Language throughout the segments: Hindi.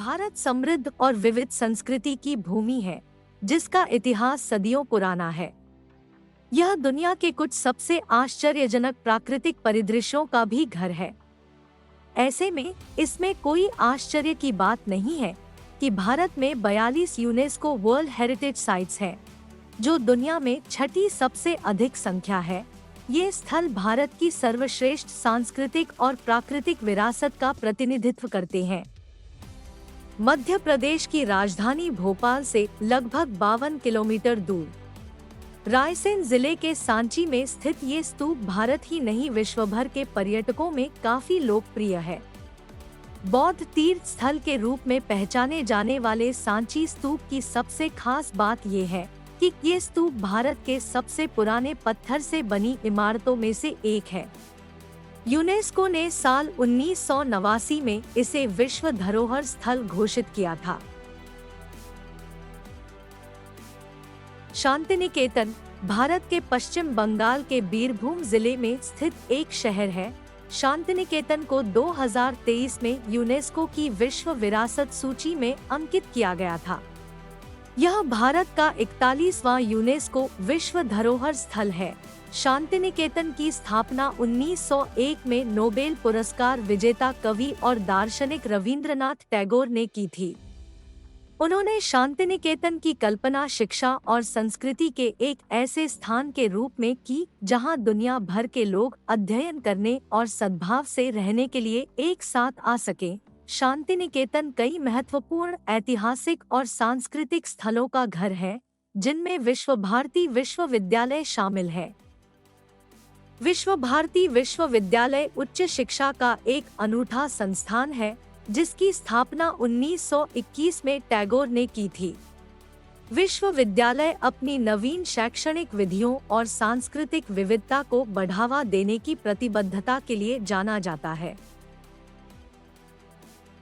भारत समृद्ध और विविध संस्कृति की भूमि है, जिसका इतिहास सदियों पुराना है। यह दुनिया के कुछ सबसे आश्चर्यजनक प्राकृतिक परिदृश्यों का भी घर है। ऐसे में इसमें कोई आश्चर्य की बात नहीं है कि भारत में 42 यूनेस्को वर्ल्ड हेरिटेज साइट्स हैं, जो दुनिया में छठी सबसे अधिक संख्या है। ये स्थल भारत की सर्वश्रेष्ठ सांस्कृतिक और प्राकृतिक विरासत का प्रतिनिधित्व करते हैं। मध्य प्रदेश की राजधानी भोपाल से लगभग 52 किलोमीटर दूर रायसेन जिले के सांची में स्थित ये स्तूप भारत ही नहीं विश्व भर के पर्यटकों में काफी लोकप्रिय है। बौद्ध तीर्थ स्थल के रूप में पहचाने जाने वाले सांची स्तूप की सबसे खास बात ये है कि ये स्तूप भारत के सबसे पुराने पत्थर से बनी इमारतों में से एक है। यूनेस्को ने साल 1989 में इसे विश्व धरोहर स्थल घोषित किया था। शांतिनिकेतन भारत के पश्चिम बंगाल के बीरभूम जिले में स्थित एक शहर है। शांतिनिकेतन को 2023 में यूनेस्को की विश्व विरासत सूची में अंकित किया गया था। यह भारत का 41वां यूनेस्को विश्व धरोहर स्थल है। शांतिनिकेतन की स्थापना 1901 में नोबेल पुरस्कार विजेता कवि और दार्शनिक रवींद्रनाथ टैगोर ने की थी। उन्होंने शांतिनिकेतन की कल्पना शिक्षा और संस्कृति के एक ऐसे स्थान के रूप में की जहां दुनिया भर के लोग अध्ययन करने और सद्भाव से रहने के लिए एक साथ आ सकें। शांतिनिकेतन कई महत्वपूर्ण ऐतिहासिक और सांस्कृतिक स्थलों का घर है, जिनमें विश्व भारती विश्वविद्यालय शामिल है। विश्व भारती विश्वविद्यालय उच्च शिक्षा का एक अनूठा संस्थान है, जिसकी स्थापना 1921 में टैगोर ने की थी। विश्वविद्यालय अपनी नवीन शैक्षणिक विधियों और सांस्कृतिक विविधता को बढ़ावा देने की प्रतिबद्धता के लिए जाना जाता है।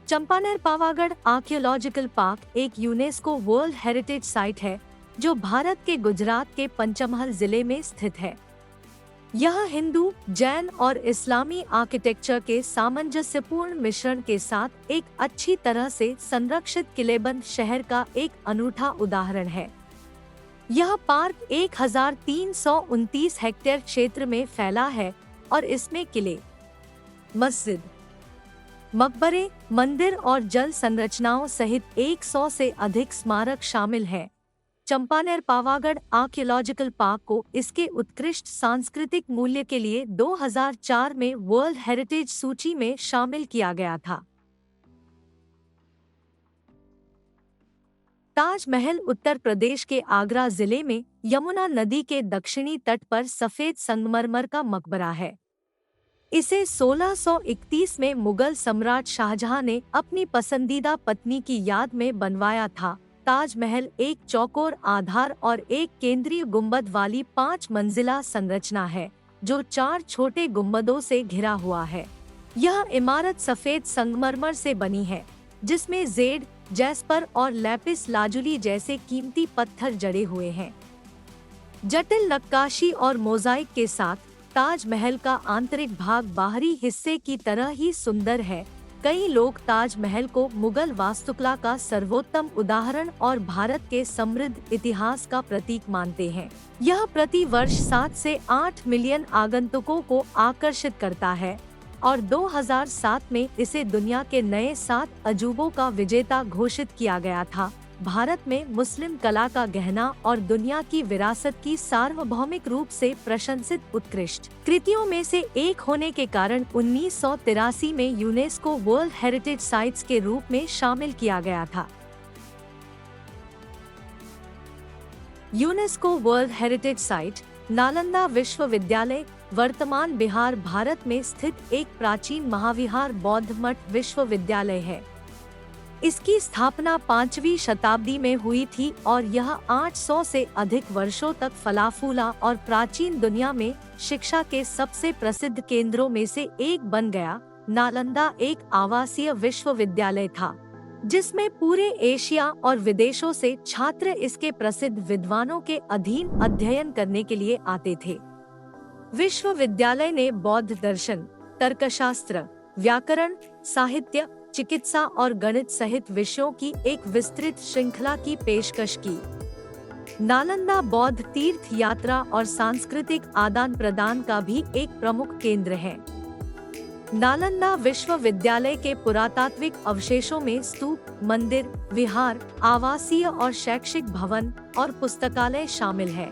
चंपानेर पावागढ़ आर्कियोलॉजिकल पार्क एक यूनेस्को वर्ल्ड हेरिटेज साइट है, जो भारत के गुजरात के पंचमहल जिले में स्थित है। यह हिंदू, जैन और इस्लामी आर्किटेक्चर के सामंजस्यपूर्ण मिश्रण के साथ एक अच्छी तरह से संरक्षित किलेबंद शहर का एक अनूठा उदाहरण है। यह पार्क 1329 हेक्टेयर क्षेत्र में फैला है और इसमें किले, मस्जिद, मकबरे, मंदिर और जल संरचनाओं सहित 100 से अधिक स्मारक शामिल हैं। चंपानेर पावागढ़ आर्कियोलॉजिकल पार्क को इसके उत्कृष्ट सांस्कृतिक मूल्य के लिए 2004 में वर्ल्ड हेरिटेज सूची में शामिल किया गया था। ताजमहल उत्तर प्रदेश के आगरा जिले में यमुना नदी के दक्षिणी तट पर सफेद संगमरमर का मकबरा है। इसे 1631 में मुगल सम्राट शाहजहां ने अपनी पसंदीदा पत्नी की याद में बनवाया था। ताजमहल एक चौकोर आधार और एक केंद्रीय गुंबद वाली 5 मंजिला संरचना है, जो 4 छोटे गुंबदों से घिरा हुआ है। यह इमारत सफेद संगमरमर से बनी है, जिसमें जेड, जैस्पर और लैपिस लाजुली जैसे कीमती पत्थर जड़े हुए हैं। जटिल नक्काशी और मोजाइक के साथ ताजमहल का आंतरिक भाग बाहरी हिस्से की तरह ही सुंदर है। कई लोग ताजमहल को मुगल वास्तुकला का सर्वोत्तम उदाहरण और भारत के समृद्ध इतिहास का प्रतीक मानते हैं। यह प्रति वर्ष 7 से 8 मिलियन आगंतुकों को आकर्षित करता है और 2007 में इसे दुनिया के नए 7 अजूबों का विजेता घोषित किया गया था। भारत में मुस्लिम कला का गहना और दुनिया की विरासत की सार्वभौमिक रूप से प्रशंसित उत्कृष्ट कृतियों में से एक होने के कारण 1983 में यूनेस्को वर्ल्ड हेरिटेज साइट्स के रूप में शामिल किया गया था। UNESCO world heritage site Nalanda विश्वविद्यालय वर्तमान बिहार भारत में स्थित एक प्राचीन महाविहार बौद्ध मठ विश्वविद्यालय है। इसकी स्थापना 5वीं शताब्दी में हुई थी और यह 800 से अधिक वर्षों तक फला फूला और प्राचीन दुनिया में शिक्षा के सबसे प्रसिद्ध केंद्रों में से एक बन गया। नालंदा एक आवासीय विश्वविद्यालय था, जिसमें पूरे एशिया और विदेशों से छात्र इसके प्रसिद्ध विद्वानों के अधीन अध्ययन करने के लिए आते थे। विश्वविद्यालय ने बौद्ध दर्शन, तर्कशास्त्र, व्याकरण, साहित्य, चिकित्सा और गणित सहित विषयों की एक विस्तृत श्रृंखला की पेशकश की। नालंदा बौद्ध तीर्थ यात्रा और सांस्कृतिक आदान प्रदान का भी एक प्रमुख केंद्र है। नालंदा विश्वविद्यालय के पुरातात्विक अवशेषों में स्तूप, मंदिर, विहार, आवासीय और शैक्षिक भवन और पुस्तकालय शामिल है।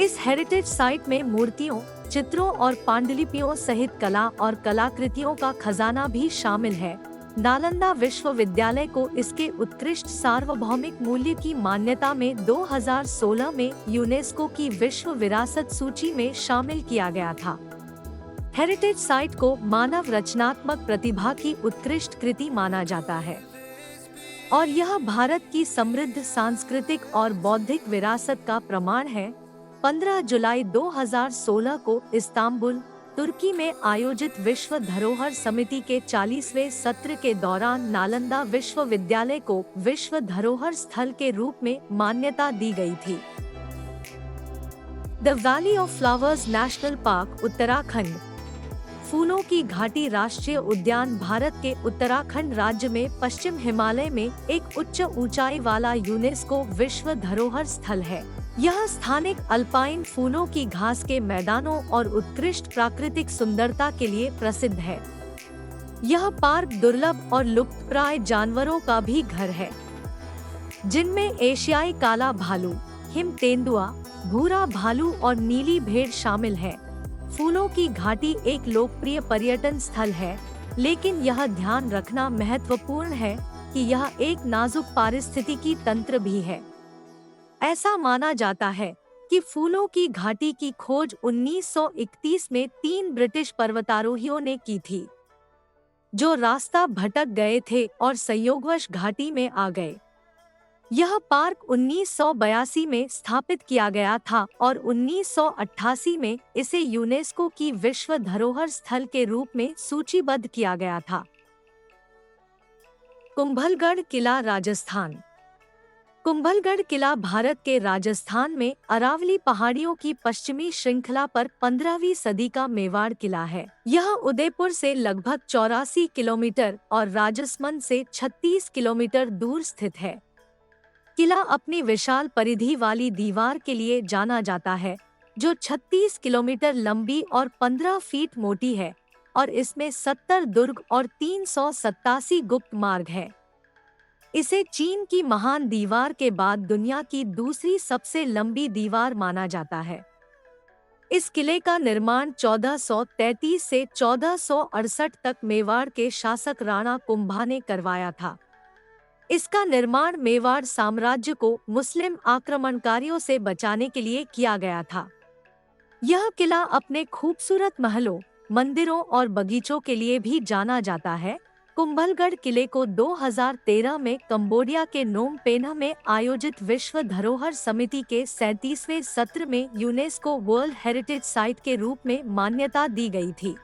इस हेरिटेज साइट में मूर्तियों, चित्रों और पांडुलिपियों सहित कला और कलाकृतियों का खजाना भी शामिल है। नालंदा विश्वविद्यालय को इसके उत्कृष्ट सार्वभौमिक मूल्य की मान्यता में 2016 में यूनेस्को की विश्व विरासत सूची में शामिल किया गया था। हेरिटेज साइट को मानव रचनात्मक प्रतिभा की उत्कृष्ट कृति माना जाता है और यह भारत की समृद्ध सांस्कृतिक और बौद्धिक विरासत का प्रमाण है। 15 जुलाई 2016 को इस्तांबुल, तुर्की में आयोजित विश्व धरोहर समिति के 40वें सत्र के दौरान नालंदा विश्वविद्यालय को विश्व धरोहर स्थल के रूप में मान्यता दी गई थी। The valley of flowers national park Uttarakhand. फूलों की घाटी राष्ट्रीय उद्यान भारत के उत्तराखंड राज्य में पश्चिम हिमालय में एक उच्च ऊंचाई वाला यूनेस्को विश्व धरोहर स्थल है। यह स्थानिक अल्पाइन फूलों की घास के मैदानों और उत्कृष्ट प्राकृतिक सुंदरता के लिए प्रसिद्ध है। यह पार्क दुर्लभ और लुप्तप्राय जानवरों का भी घर है, जिनमें एशियाई काला भालू, हिम तेंदुआ, भूरा भालू और नीली भेड़ शामिल है। फूलों की घाटी एक लोकप्रिय पर्यटन स्थल है, लेकिन यह ध्यान रखना महत्वपूर्ण है कि यह एक नाजुक पारिस्थितिकी तंत्र भी है। ऐसा माना जाता है कि फूलों की घाटी की खोज 1931 में 3 ब्रिटिश पर्वतारोहियों ने की थी, जो रास्ता भटक गए थे और संयोगवश घाटी में आ गए। यह पार्क 1982 में स्थापित किया गया था और 1988 में इसे यूनेस्को की विश्व धरोहर स्थल के रूप में सूचीबद्ध किया गया था। कुंभलगढ़ किला राजस्थान। कुंभलगढ़ किला भारत के राजस्थान में अरावली पहाड़ियों की पश्चिमी श्रृंखला पर 15वीं सदी का मेवाड़ किला है। यह उदयपुर से लगभग 84 किलोमीटर और राजसमंद से 36 किलोमीटर दूर स्थित है। किला अपनी विशाल परिधि वाली दीवार के लिए जाना जाता है, जो 36 किलोमीटर लंबी और 15 फीट मोटी है और इसमें 70 दुर्ग और 387 गुप्त मार्ग है। इसे चीन की महान दीवार के बाद दुनिया की दूसरी सबसे लंबी दीवार माना जाता है। इस किले का निर्माण 1433 से 1468 तक मेवाड़ के शासक राणा कुंभा ने करवाया था। इसका निर्माण मेवाड़ साम्राज्य को मुस्लिम आक्रमणकारियों से बचाने के लिए किया गया था। यह किला अपने खूबसूरत महलों, मंदिरों और बगीचों के लिए भी जाना जाता है। कुंभलगढ़ किले को 2013 में कंबोडिया के नोम पेन्ह में आयोजित विश्व धरोहर समिति के 37वें सत्र में यूनेस्को वर्ल्ड हेरिटेज साइट के रूप में मान्यता दी गई थी।